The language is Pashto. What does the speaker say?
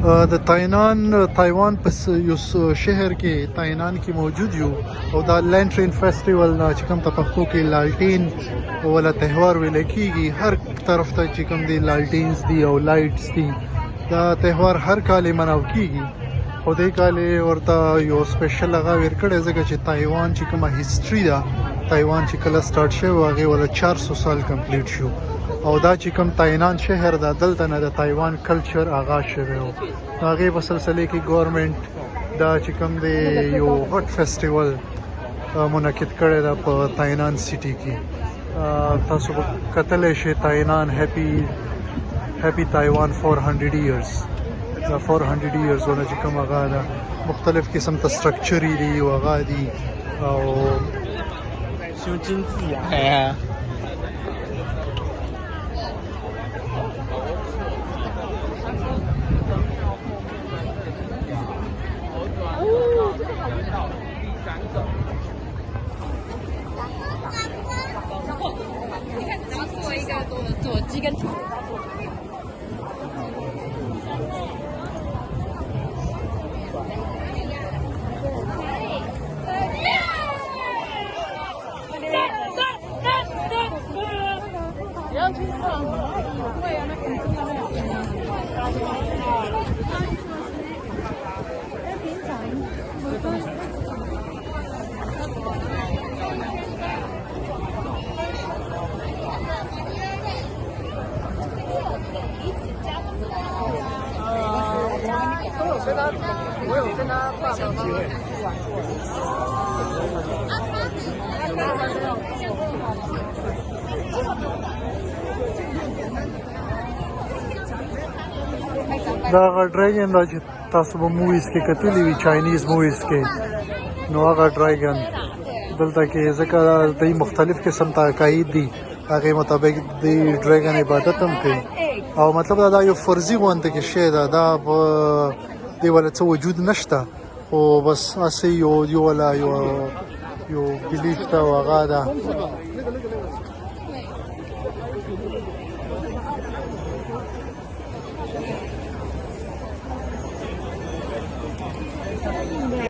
د تایوان په یو شهر کې تایوان کې موجود یو او دا لانټرین فیسټیوال چې کوم ته پښتو کې لالټین ولا تهوار ویل کېږي، هر طرف ته چې کوم دی لالټینز دی او لایټس دی، دا تهوار هر کال مناو کېږي. خو دې کال ورته یو سپیشل هغه ورکړی ځکه چې تایوان چې کومه هیسټري ده، تایوان چې کله سٹارټ شوی هغې ولا 400 سال کمپلیټ شو او دا چې کوم تایوان شهر ده دلته نه د تایوان کلچر آغاز شوی و. هغې په سلسله کې ګورنمنټ دا چې کوم دی یو هټ فیسټیوال منعقد کړی ده په تایوان سیټي کې. تاسو به کتلی شئ تایوان هیپي تایوان 400 years. دا 400 years ونه چې کوم هغه ده مختلف قسم ته سټرکچرې دي او هغه دي او修金子呀。左鸡跟我有跟他爸爸妈妈玩过。دا هغه ډریګن دا چې تاسو به موویز کې کتلی وي، چاینیز موویز کې، نو هغه ډریګن دلته کې ځکه دوی مختلف قسم ته عقاید دي، هغې مطابق د ډریګن عبادت هم کوي او مطلب دا یو فرضي غونته کې شی ده، دا په دې ولا څه وجود نشته، خو بس هسې یو ولا یو بلیف ده او هغه ده.